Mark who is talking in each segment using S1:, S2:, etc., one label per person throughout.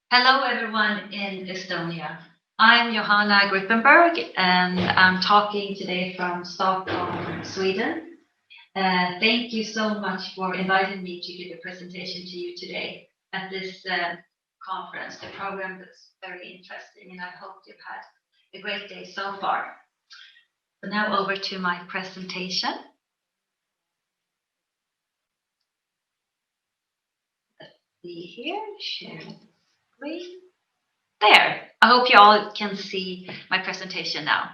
S1: Hello, everyone in Estonia. I'm Johanna Gripenberg, and I'm talking today from Stockholm, Sweden. Thank you so much for inviting me to give a presentation to you today at this conference. The program looks very interesting, and I hope you've had a great day so far. So now over to my presentation. Let's see here, share screen. There, I hope you all can see my presentation now.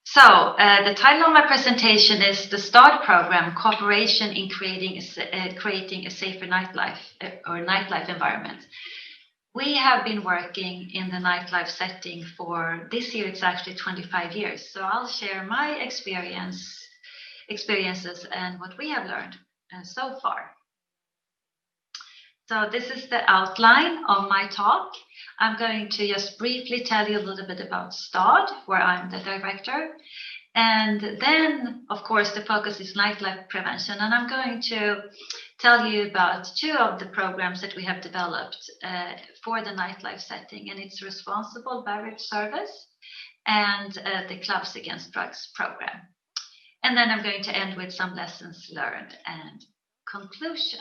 S1: So the title of my presentation is the STAD program, Cooperation in Creating a Safer Nightlife or Nightlife Environment. We have been working in the nightlife setting for this year, it's actually 25 years. So I'll share my experiences and what we have learned so far. So this is the outline of my talk. I'm going to just briefly tell you a little bit about STAD, where I'm the director. And then, of course, the focus is nightlife prevention. And I'm going to tell you about two of the programs that we have developed for the nightlife setting. And it's Responsible Beverage Service and the Clubs Against Drugs program. And then I'm going to end with some lessons learned and conclusion.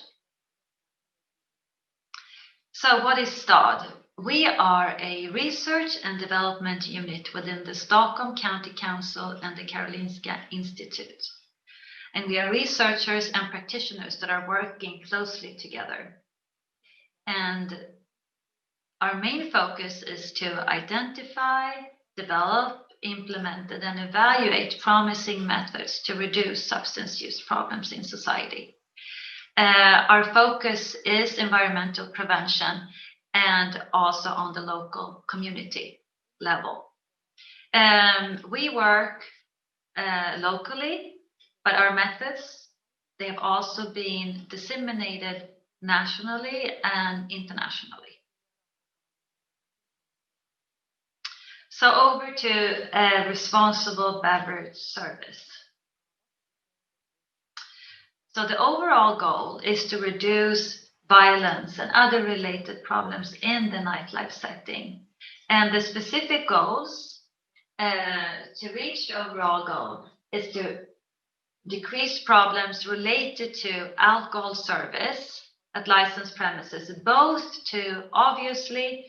S1: So what is STAD? We are a research and development unit within the Stockholm County Council and the Karolinska Instituut. And we are researchers and practitioners that are working closely together. And our main focus is to identify, develop, implement, and then evaluate promising methods to reduce substance use problems in society. Our focus is environmental prevention and also on the local community level. We work locally, but our methods, they have also been disseminated nationally and internationally. So over to responsible beverage service. So the overall goal is to reduce violence and other related problems in the nightlife setting. And the specific goals to reach the overall goal is to decrease problems related to alcohol service at licensed premises, both to obviously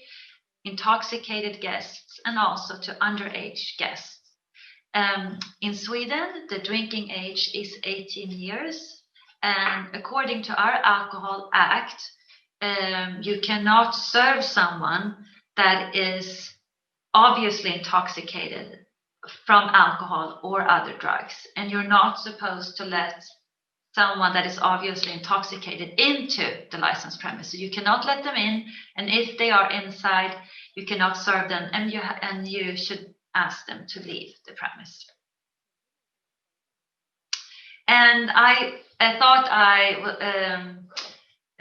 S1: intoxicated guests and also to underage guests. In Sweden, the drinking age is 18 years. And according to our Alcohol Act, you cannot serve someone that is obviously intoxicated from alcohol or other drugs. And you're not supposed to let someone that is obviously intoxicated into the licensed premise. So you cannot let them in. And if they are inside, you cannot serve them. And you should ask them to leave the premise. And I thought I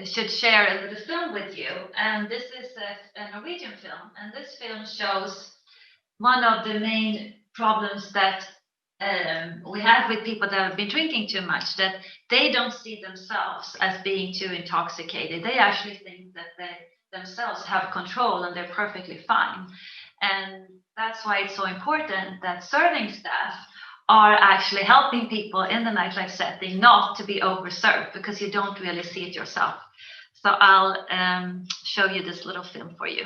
S1: should share a little film with you. And this is a Norwegian film. And this film shows one of the main problems that we have with people that have been drinking too much, that they don't see themselves as being too intoxicated. They actually think that they themselves have control and they're perfectly fine. And that's why it's so important that serving staff are actually helping people in the nightlife setting not to be overserved, because you don't really see it yourself. So I'll show you this little film for you.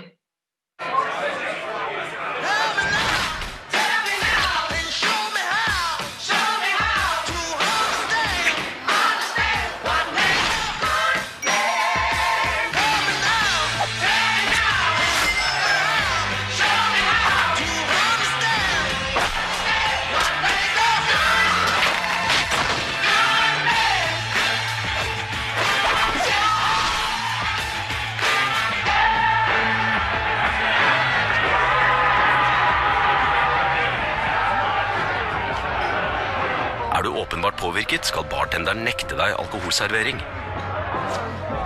S2: Åpenbart påvirket skal bartenderen nekte deg alkoholservering.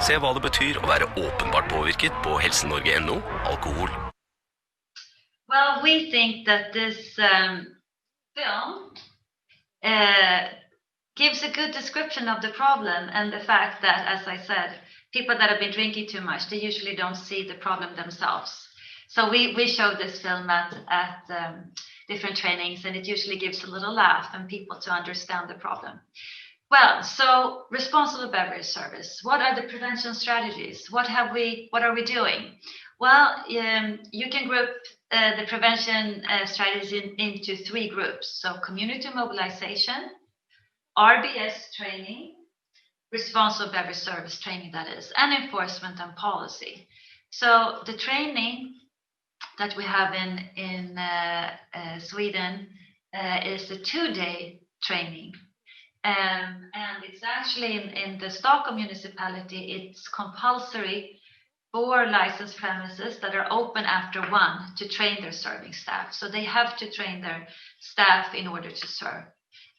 S2: Se hva det betyr å være åpenbart påvirket på helsenorge.no alkohol.
S1: Well, we think that this film gives a good description of the problem and the fact that, as I said, people that have been drinking too much, they usually don't see the problem themselves. So we show this film at different trainings, and it usually gives a little laugh and people to understand the problem. Well, so responsible beverage service. What are the prevention strategies? What are we doing? Well, you can group the prevention strategies into 3 groups. So community mobilization, RBS training, responsible beverage service training, that is, and enforcement and policy. So the training that we have in Sweden is a 2-day training. And it's actually in the Stockholm municipality, it's compulsory for licensed premises that are open after 1 to train their serving staff. So they have to train their staff in order to serve,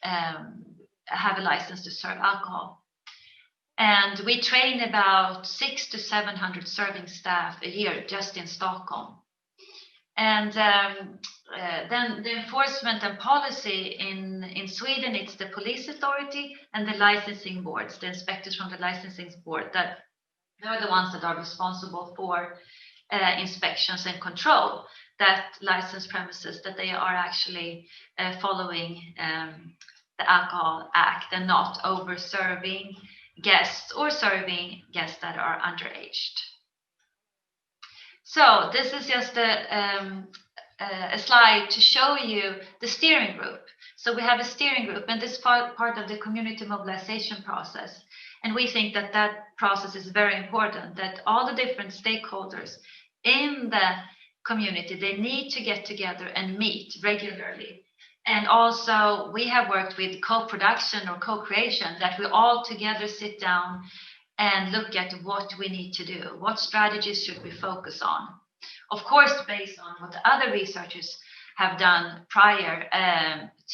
S1: have a license to serve alcohol. And we train about 600 to 700 serving staff a year just in Stockholm. And then the enforcement and policy in Sweden, it's the police authority and the licensing boards, the inspectors from the licensing board, that they're the ones that are responsible for inspections and control that licensed premises, that they are actually following the Alcohol Act and not over serving guests or serving guests that are underaged. So this is just a slide to show you the steering group. So we have a steering group, and this part of the community mobilization process. And we think that that process is very important, that all the different stakeholders in the community, they need to get together and meet regularly. And also we have worked with co-production or co-creation, that we all together sit down and look at what we need to do. What strategies should we focus on? Of course, based on what the other researchers have done prior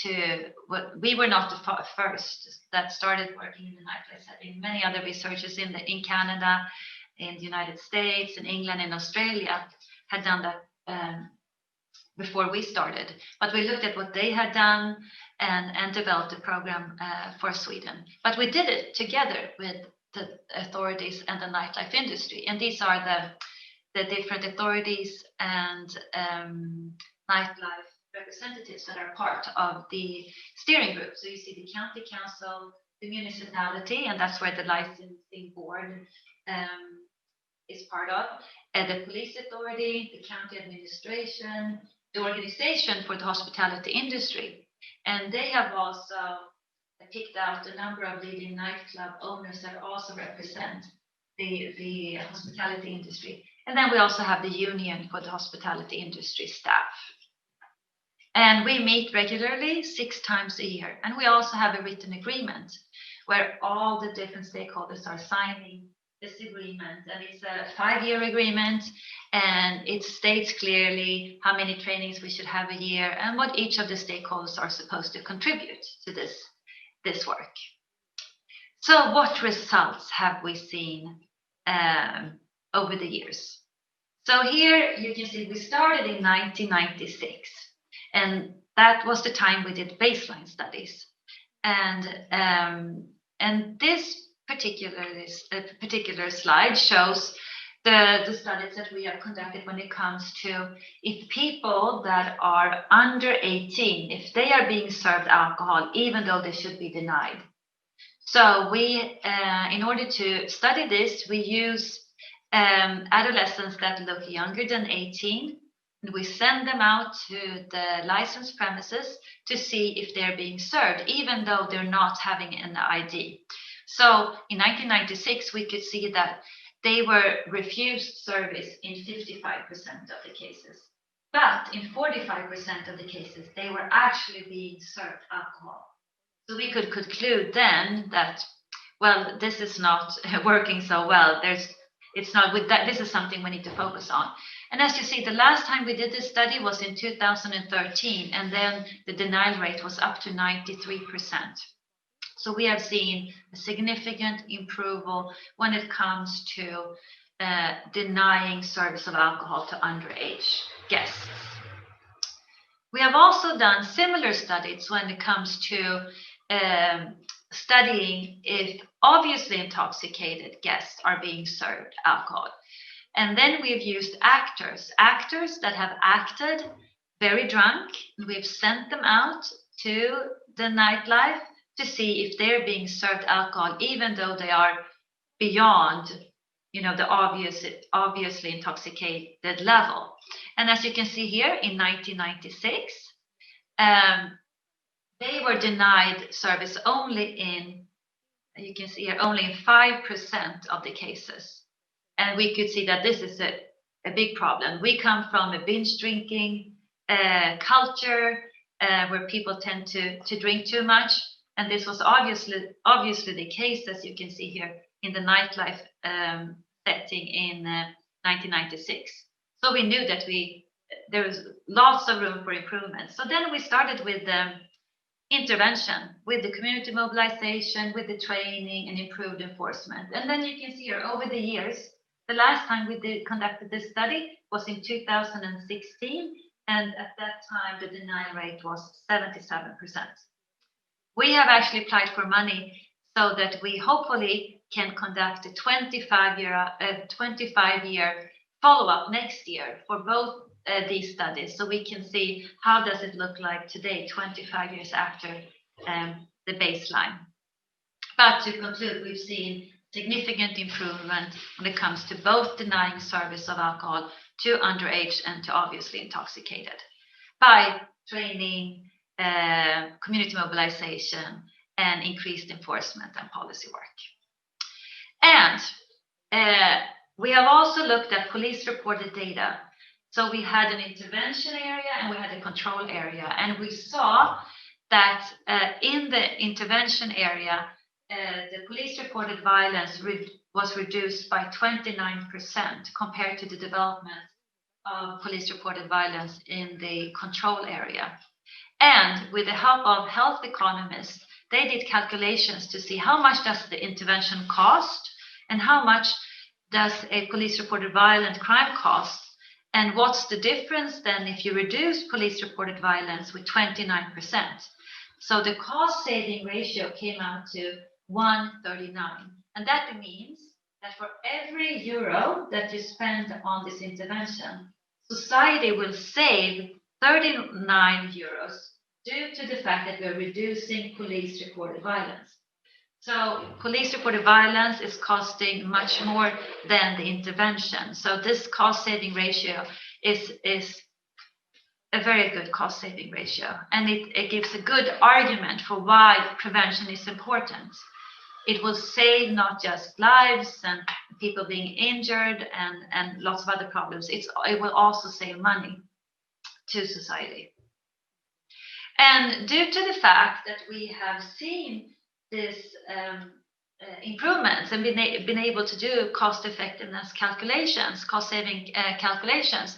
S1: to what we were not the first that started working in the nightlife setting. Many other researchers in Canada, in the United States, in England, and Australia had done that before we started. But we looked at what they had done and developed a program for Sweden. But we did it together with the authorities and the nightlife industry. And these are the different authorities and nightlife representatives that are part of the steering group. So you see the county council, the municipality, and that's where the licensing board is part of, and the police authority, the county administration, the organization for the hospitality industry. And they have also picked out a number of leading nightclub owners that also represent the hospitality industry. And then we also have the union for the hospitality industry staff. And we meet regularly 6 times a year. And we also have a written agreement where all the different stakeholders are signing this agreement. And it's a 5-year agreement, and it states clearly how many trainings we should have a year and what each of the stakeholders are supposed to contribute to this work. So what results have we seen over the years? So here you can see we started in 1996, and that was the time we did baseline studies. And this particular slide shows the studies that we have conducted when it comes to if people that are under 18, if they are being served alcohol, even though they should be denied. So we, in order to study this, we use adolescents that look younger than 18, and we send them out to the licensed premises to see if they're being served, even though they're not having an ID. So in 1996, we could see that they were refused service in 55% of the cases. But in 45% of the cases, they were actually being served alcohol. So we could conclude then that, well, this is not working so well. It's not with that. This is something we need to focus on. And as you see, the last time we did this study was in 2013, and then the denial rate was up to 93%. So we have seen a significant improvement when it comes to denying service of alcohol to underage guests. We have also done similar studies when it comes to studying if obviously intoxicated guests are being served alcohol. And then we've used actors that have acted very drunk. We've sent them out to the nightlife to see if they're being served alcohol, even though they are beyond, the obviously intoxicated level. And as you can see here, in 1996, they were denied service only in 5% of the cases. And we could see that this is a big problem. We come from a binge drinking culture where people tend to drink too much. And this was obviously the case, as you can see here, in the nightlife setting in 1996. So we knew that there was lots of room for improvement. So then we started with intervention, with the community mobilization, with the training and improved enforcement. And then you can see here over the years, the last time we conducted this study was in 2016. And at that time, the denial rate was 77%. We have actually applied for money so that we hopefully can conduct a 25-year follow-up next year for both these studies, so we can see how does it look like today, 25 years after the baseline. But to conclude, we've seen significant improvement when it comes to both denying service of alcohol to underage and to obviously intoxicated by training, community mobilization, and increased enforcement and policy work. And we have also looked at police reported data. So we had an intervention area and we had a control area. And we saw that in the intervention area, the police reported violence was reduced by 29% compared to the development of police reported violence in the control area. And with the help of health economists, they did calculations to see how much does the intervention cost and how much does a police reported violent crime cost. And what's the difference then if you reduce police reported violence with 29%? So the cost saving ratio came out to 139. And that means that for every euro that you spend on this intervention, society will save 39 euros due to the fact that we're reducing police reported violence. So police reported violence is costing much more than the intervention. So this cost saving ratio is a very good cost saving ratio. And it gives a good argument for why prevention is important. It will save not just lives and people being injured and lots of other problems. It will also save money to society. And due to the fact that we have seen this improvements and been able to do cost effectiveness calculations, cost saving calculations,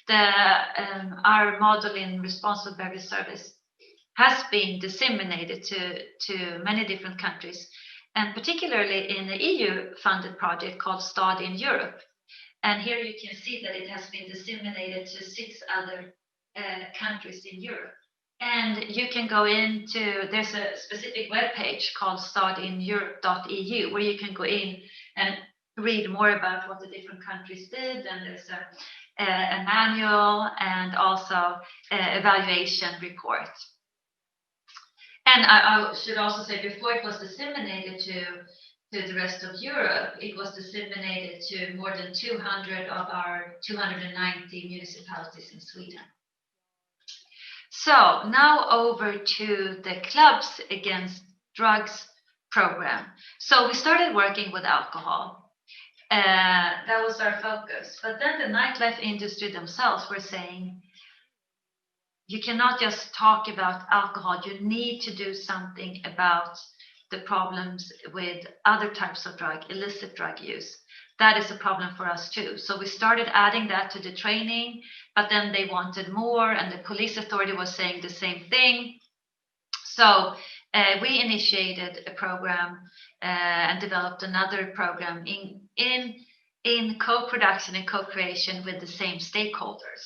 S1: our model in responsible beverage service has been disseminated to many different countries, and particularly in the EU funded project called STAD in Europe. And here you can see that it has been disseminated to 6 other countries in Europe. And you can go there's a specific webpage called stadineurope.eu where you can go in and read more about what the different countries did. And there's a manual and also evaluation report. And I should also say, before it was disseminated to the rest of Europe, it was disseminated to more than 200 of our 290 municipalities in Sweden. So now over to the Clubs Against Drugs program. So we started working with alcohol. That was our focus. But then the nightlife industry themselves were saying, you cannot just talk about alcohol. You need to do something about the problems with other types of illicit drug use. That is a problem for us too. So we started adding that to the training, but then they wanted more, and the police authority was saying the same thing. So we initiated a program and developed another program in co-production and co-creation with the same stakeholders.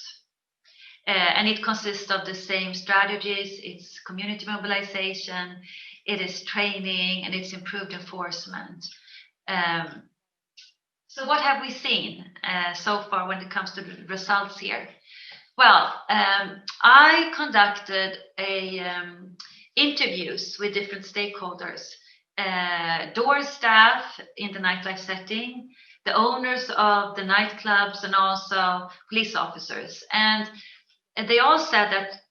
S1: And it consists of the same strategies. It's community mobilization, it is training, and it's improved enforcement. So what have we seen so far when it comes to the results here? Well, I conducted interviews with different stakeholders, door staff in the nightlife setting, the owners of the nightclubs, and also police officers. And they all said that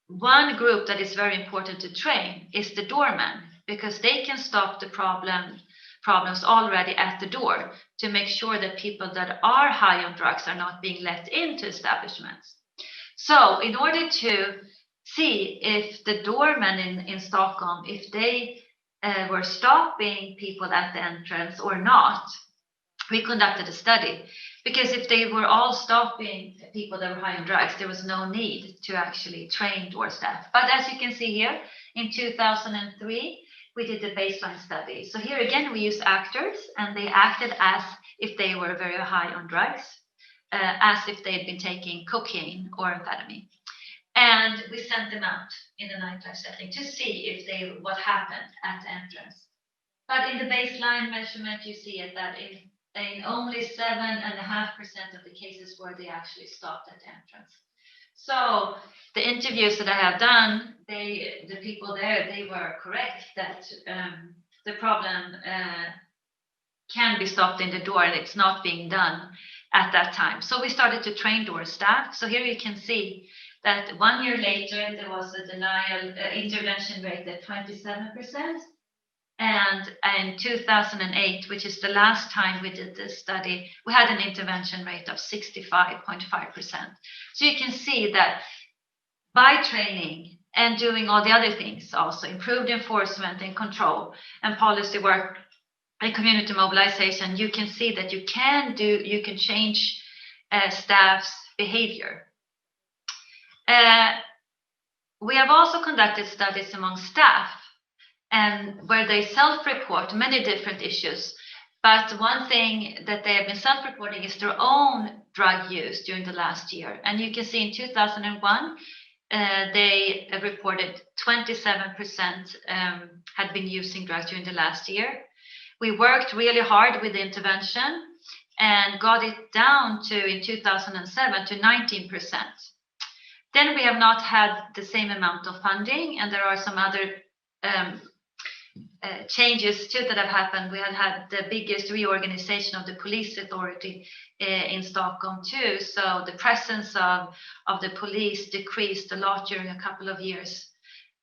S1: one group that is very important to train is the doorman, because they can stop the problems already at the door to make sure that people that are high on drugs are not being let into establishments. So in order to see if the doormen in Stockholm, if they were stopping people at the entrance or not, we conducted a study. Because if they were all stopping people that were high on drugs, there was no need to actually train door staff. But as you can see here, in 2003, we did the baseline study. So here again, we used actors, and they acted as if they were very high on drugs, as if they had been taking cocaine or amphetamine. And we sent them out in the nightlife setting to see if what happened at the entrance. But in the baseline measurement, you see it that in only 7.5% of the cases where they actually stopped at the entrance. So the interviews that I have done, the people there, they were correct that the problem can be stopped in the door, and it's not being done at that time. So we started to train door staff. So here you can see that 1 year later, there was a denial intervention rate at 27%. And in 2008, which is the last time we did this study, we had an intervention rate of 65.5%. So you can see that by training and doing all the other things, also improved enforcement and control and policy work and community mobilization, you can see that you can change staff's behavior. We have also conducted studies among staff, and where they self-report many different issues. But one thing that they have been self-reporting is their own drug use during the last year. And you can see in 2001, they reported 27% had been using drugs during the last year. We worked really hard with the intervention and got it down to, in 2007, to 19%. Then we have not had the same amount of funding, and there are some other changes too that have happened. We had the biggest reorganization of the police authority in Stockholm too. So the presence of the police decreased a lot during a couple of years.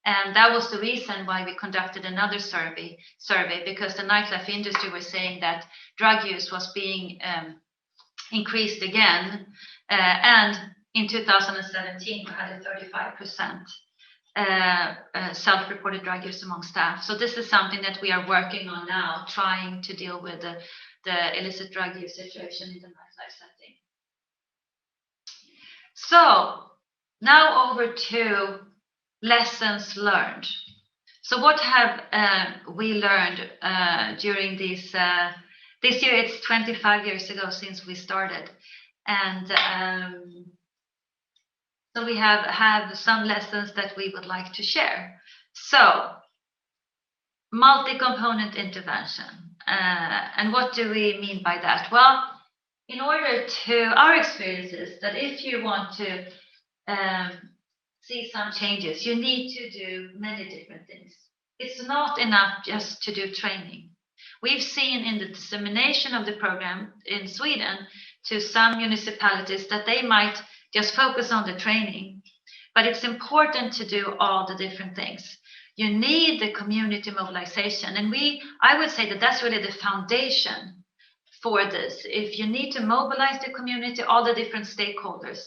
S1: And that was the reason why we conducted another survey because the nightlife industry was saying that drug use was being increased again. And in 2017, we had a 35% self-reported drug use among staff. So this is something that we are working on now, trying to deal with the illicit drug use situation in the nightlife setting. So now over to lessons learned. So what have we learned during this year? It's 25 years ago since we started, and so we have some lessons that we would like to share. So, multi-component intervention. And what do we mean by that? Well, in order to, our experience is that if you want to see some changes, you need to do many different things. It's not enough just to do training. We've seen in the dissemination of the program in Sweden to some municipalities that they might just focus on the training, but it's important to do all the different things. You need the community mobilization, and I would say that that's really the foundation for this. If you need to mobilize the community, all the different stakeholders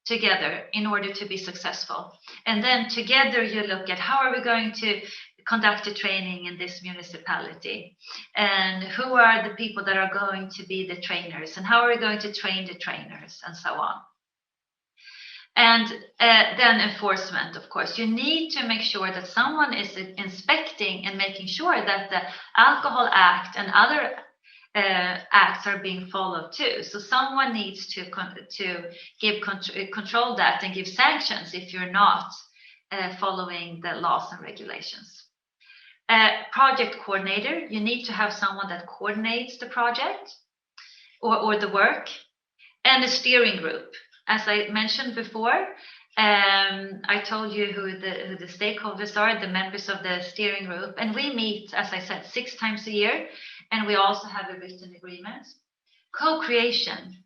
S1: together in order to be successful. And then together you look at how are we going to conduct a training in this municipality, and who are the people that are going to be the trainers, and how are we going to train the trainers, and so on. And then enforcement, of course. You need to make sure that someone is inspecting and making sure that the Alcohol Act and other acts are being followed too. So someone needs to control that and give sanctions if you're not following the laws and regulations. Project coordinator, you need to have someone that coordinates the project or the work, and a steering group. As I mentioned before, I told you who the stakeholders are, the members of the steering group, and we meet, as I said, 6 times a year, and we also have a written agreement. Co-creation,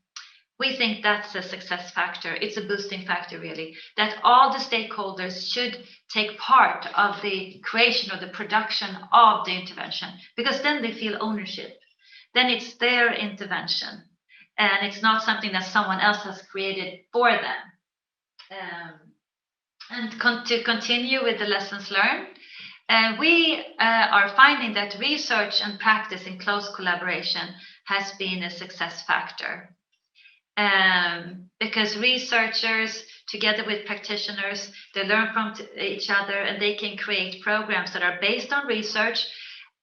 S1: we think that's a success factor. It's a boosting factor, really, that all the stakeholders should take part of the creation or the production of the intervention, because then they feel ownership. Then it's their intervention, and it's not something that someone else has created for them. To continue with the lessons learned, we are finding that research and practice in close collaboration has been a success factor. Because researchers, together with practitioners, they learn from each other, and they can create programs that are based on research,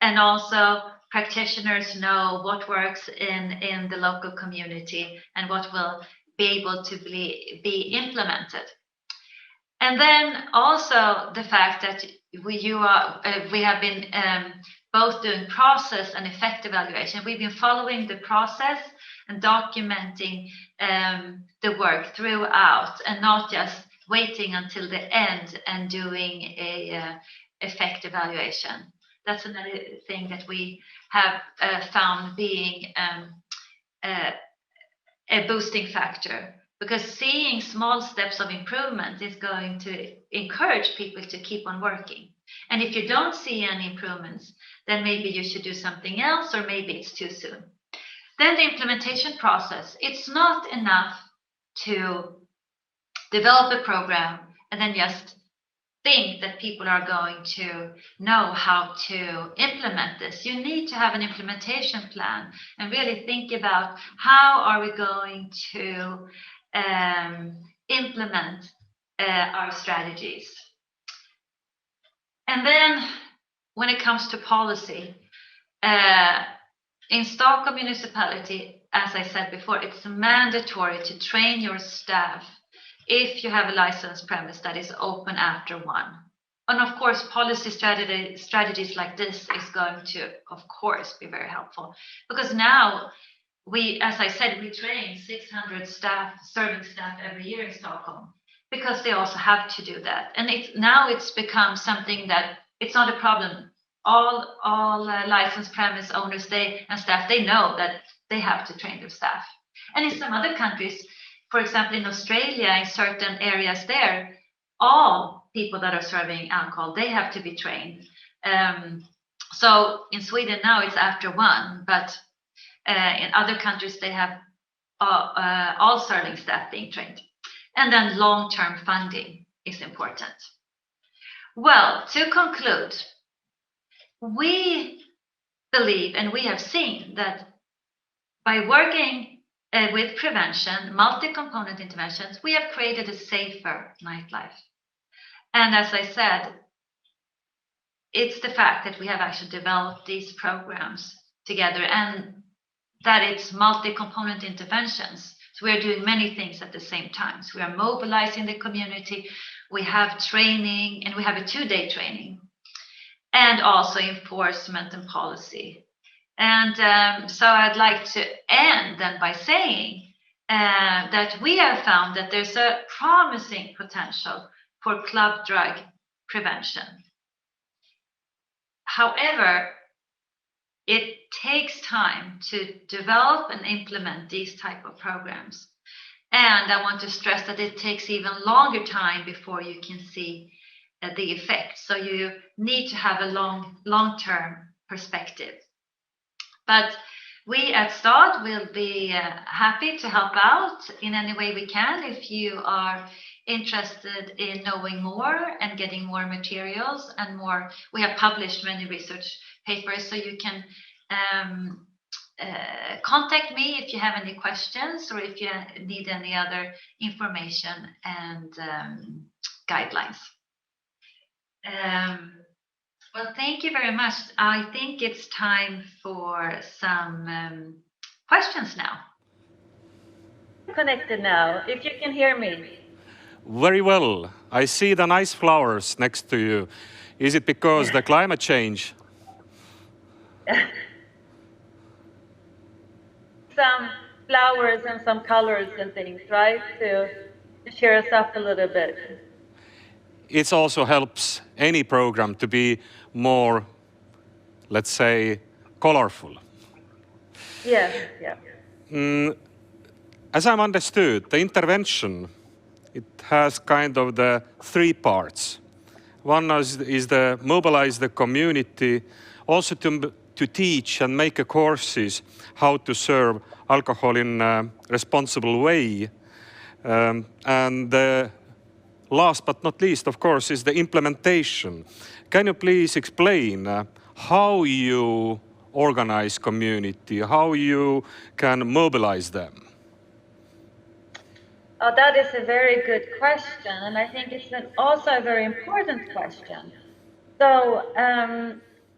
S1: and also practitioners know what works in the local community and what will be able to be implemented. And then also the fact that we have been both doing process and effect evaluation. We've been following the process and documenting the work throughout, and not just waiting until the end and doing a effect evaluation. That's another thing that we have found being a boosting factor, because seeing small steps of improvement is going to encourage people to keep on working. And if you don't see any improvements, then maybe you should do something else, or maybe it's too soon. Then the implementation process. It's not enough to develop a program and then just think that people are going to know how to implement this. You need to have an implementation plan and really think about how are we going to implement our strategies. And then when it comes to policy, in Stockholm municipality, as I said before, it's mandatory to train your staff if you have a licensed premise that is open after 1. And of course, policy strategies like this is going to, of course, be very helpful, because now as I said, we train 600 serving staff every year in Stockholm, because they also have to do that. And now it's become something that it's not a problem. All licensed premise owners and staff, they know that they have to train their staff. And in some other countries, for example, in Australia, in certain areas there, all people that are serving alcohol, they have to be trained. So in Sweden now it's after 1, but in other countries they have all serving staff being trained. And then long-term funding is important. Well, to conclude, we believe, and we have seen, that by working with prevention, multi-component interventions, we have created a safer nightlife. And as I said, it's the fact that we have actually developed these programs together, and that it's multi-component interventions. So we are doing many things at the same time. So we are mobilizing the community, we have training, and we have a 2-day training, and also enforcement and policy. And so I'd like to end then by saying that we have found that there's a promising potential for club drug prevention. However, it takes time to develop and implement these type of programs. And I want to stress that it takes even longer time before you can see the effects. So you need to have a long-term perspective. But we at STAD will be happy to help out in any way we can. If you are interested in knowing more and getting more materials and more, we have published many research papers, so you can contact me if you have any questions, or if you need any other information and guidelines. Well, thank you very much. I think it's time for some questions now.
S3: Connected now, if you can hear me.
S4: Very well. I see the nice flowers next to you. Is it because the climate change?
S3: Some flowers and some colors and things, right? To cheer us up a little bit.
S4: It also helps any program to be more, let's say, colorful.
S3: Yeah, yeah.
S4: As I'm understood, the intervention, it has kind of the three parts. One is the mobilize the community, also to teach and make courses how to serve alcohol in a responsible way. And last but not least, of course, is the implementation. Can you please explain how you organize community, how you can mobilize them?
S3: Oh, that is a very good question, and I think it's also a very important question. So,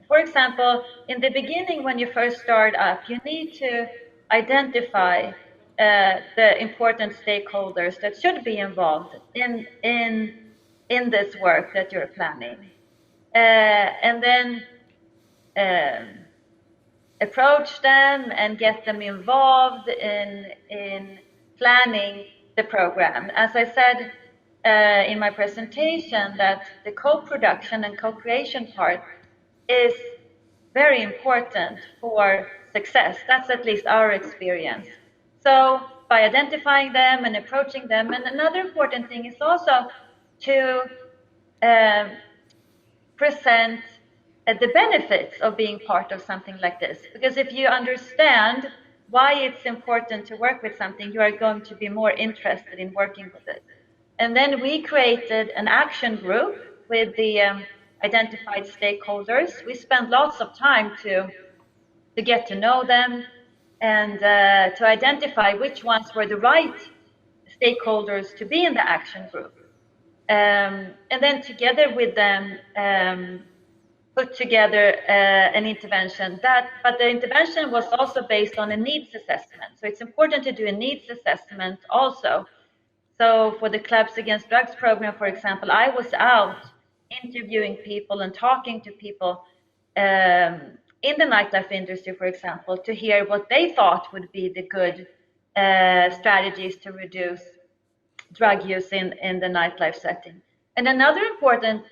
S3: for example, in the beginning, when you first start up, you need to identify the important stakeholders that should be involved in this work that you're planning, and then approach them and get them involved in planning the program. As I said in my presentation, that the co-production and co-creation part is very important for success. That's at least our experience. So by identifying them and approaching them, and another important thing is also to present the benefits of being part of something like this. Because if you understand why it's important to work with something, you are going to be more interested in working with it. And then we created an action group with the identified stakeholders. We spent lots of time to get to know them and to identify which ones were the right stakeholders to be in the action group. And then together with them, put together an intervention. But the intervention was also based on a needs assessment. So it's important to do a needs assessment also. So for the Clubs Against Drugs program, for example, I was out interviewing people and talking to people in the nightlife industry, for example, to hear what they thought would be the good strategies to reduce drug use in the nightlife setting. And another important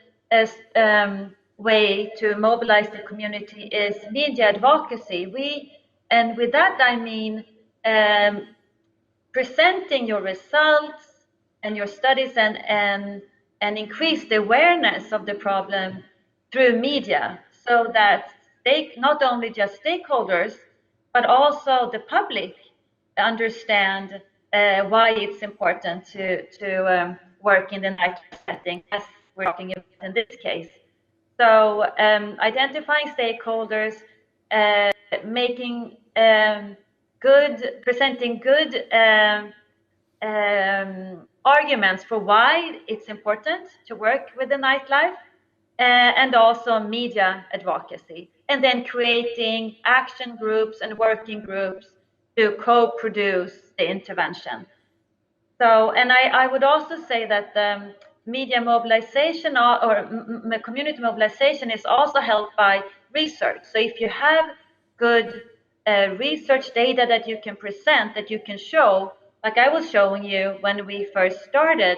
S3: way to mobilize the community is media advocacy. And with that I mean presenting your results and your studies and increase the awareness of the problem through media, so that not only just stakeholders, but also the public understand why it's important to work in the nightlife setting, as we're talking about in this case. So identifying stakeholders, presenting good arguments for why it's important to work with the nightlife, and also media advocacy, and then creating action groups and working groups to co-produce the intervention. So, and I would also say that media mobilization or community mobilization is also helped by research. So if you have good research data that you can present, that you can show, like I was showing you when we first started,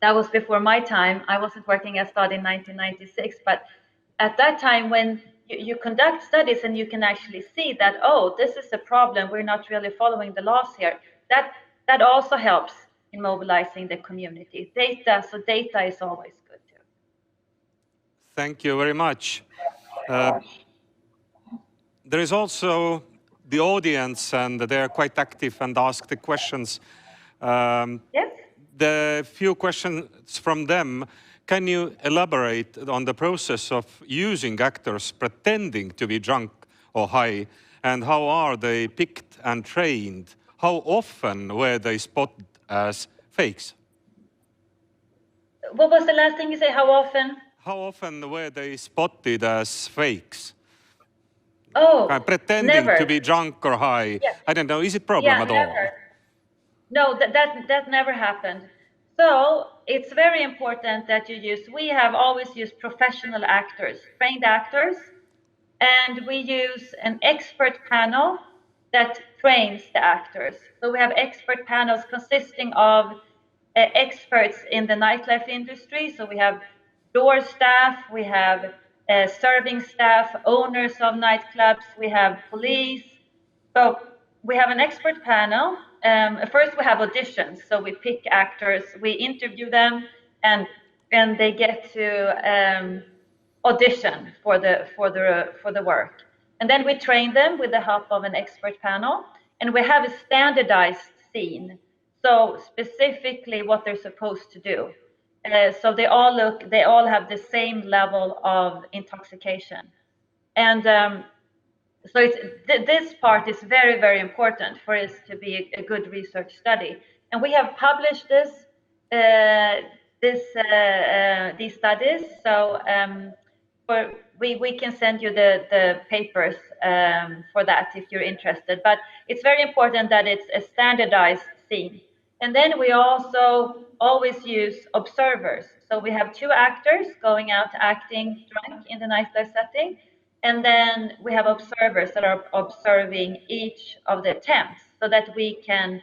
S3: that was before my time. I wasn't working at STAD in 1996, but at that time when you conduct studies and you can actually see that, oh, this is a problem, we're not really following the laws here, that also helps in mobilizing the community. Data is always good too.
S4: Thank you very much. There is also the audience, and they are quite active and ask the questions.
S3: Yes.
S4: The few questions from them, can you elaborate on the process of using actors pretending to be drunk or high, and how are they picked and trained? How often were they spotted as fakes?
S3: What was the last thing you say? How often?
S4: How often were they spotted as fakes?
S3: Oh,
S4: Pretending
S3: never.
S4: to be drunk or high.
S3: Yeah.
S4: I don't know. Is it problem
S3: Yeah,
S4: at all?
S3: never. No, that never happened. So it's very important that you use, we have always used professional actors, trained actors, and we use an expert panel that trains the actors. So we have expert panels consisting of experts in the nightlife industry. So we have door staff, we have serving staff, owners of nightclubs, we have police. So we have an expert panel. First, we have auditions. So we pick actors, we interview them, and they get to audition for the work. And then we train them with the help of an expert panel, and we have a standardized scene. So specifically what they're supposed to do. So they all have the same level of intoxication. And so this part is very, very important for us to be a good research study. And we have published these studies. So we can send you the papers for that if you're interested. But it's very important that it's a standardized scene. And then we also always use observers. So we have 2 actors going out acting drunk in the nightlife setting. And then we have observers that are observing each of the attempts so that we can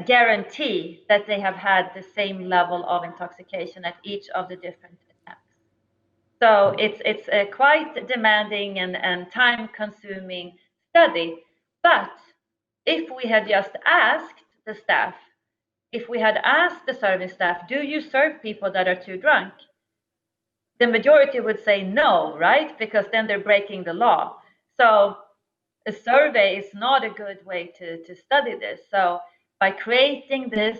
S3: guarantee that they have had the same level of intoxication at each of the different attempts. So it's a quite demanding and time-consuming study. But if we had just asked the staff, if we had asked the serving staff, do you serve people that are too drunk? The majority would say no, right? Because then they're breaking the law. So a survey is not a good way to study this. So by creating this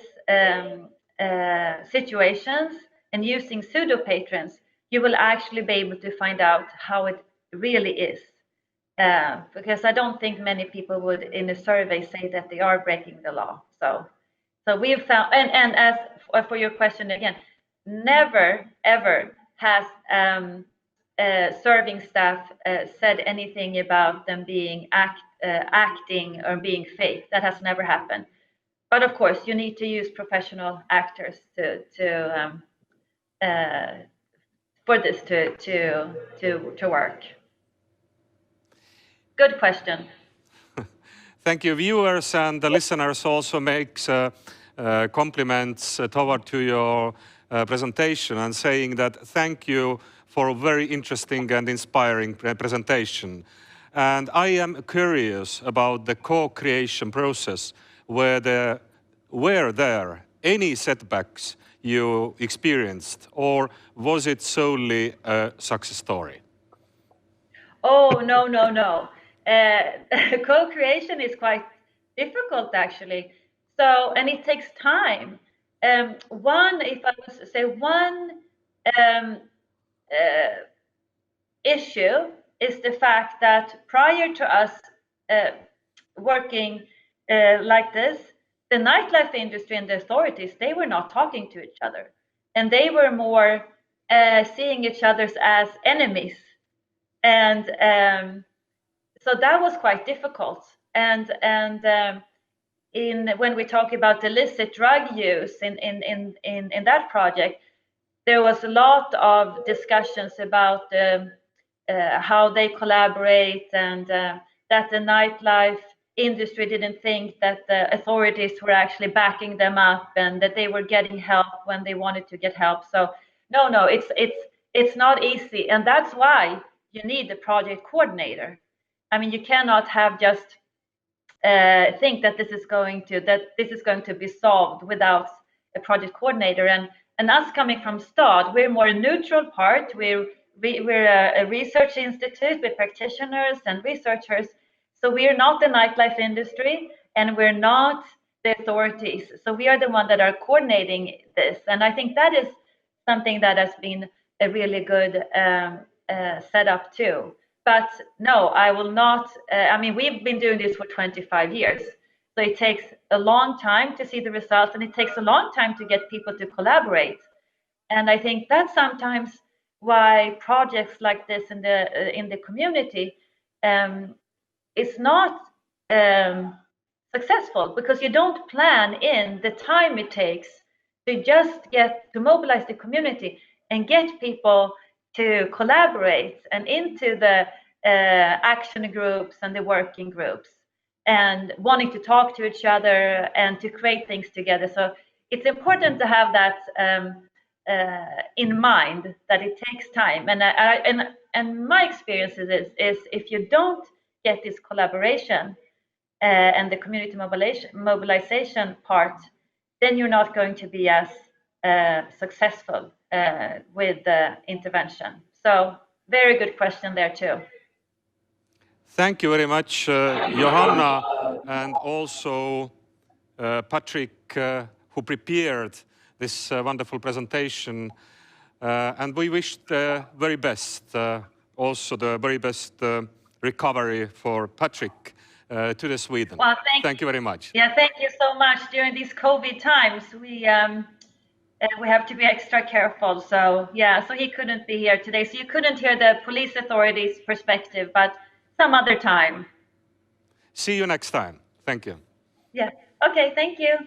S3: situations and using pseudo patrons, you will actually be able to find out how it really is. Because I don't think many people would in a survey say that they are breaking the law. So we've found, and as for your question again, never ever has serving staff said anything about them being acting or being fake. That has never happened. But of course, you need to use professional actors for this to work. Good question.
S4: Thank you. Viewers and the listeners also makes compliments toward to your presentation and saying that thank you for a very interesting and inspiring presentation. And I am curious about the co-creation process. Were there any setbacks you experienced, or was it solely a success story?
S3: Oh, no. Co-creation is quite difficult, actually. So, and it takes time. If I was to say one issue is the fact that prior to us working like this, the nightlife industry and the authorities, they were not talking to each other. And they were more seeing each other as enemies. And so that was quite difficult. And when we talk about illicit drug use in that project, there was a lot of discussions about how they collaborate and that the nightlife industry didn't think that the authorities were actually backing them up and that they were getting help when they wanted to get help. So no, it's not easy, and that's why you need the project coordinator. I mean, you cannot have just think that this is going to be solved without a project coordinator. And us coming from STAD, we're more a neutral part. We're a research institute with practitioners and researchers. So we are not the nightlife industry, and we're not the authorities. So we are the one that are coordinating this. And I think that is something that has been a really good setup too. But no, I will not. I mean, we've been doing this for 25 years. So it takes a long time to see the results, and it takes a long time to get people to collaborate. And I think that's sometimes why projects like this in the community is not successful, because you don't plan in the time it takes to just get to mobilize the community and get people to collaborate and into the action groups and the working groups and wanting to talk to each other and to create things together. So it's important to have that in mind, that it takes time. And my experience is if you don't get this collaboration and the community mobilization part, then you're not going to be as successful with the intervention. So very good question there too.
S4: Thank you very much, Johanna, and also Patrick, who prepared this wonderful presentation. And we wish the very best, also the very best recovery for Patrick to Sweden.
S3: Well,
S4: thank you very much.
S3: Yeah, thank you so much. During these COVID times, we have to be extra careful. So yeah, so he couldn't be here today. So you couldn't hear the police authorities' perspective, but some other time.
S4: See you next time. Thank you.
S3: Yeah. Okay, thank you.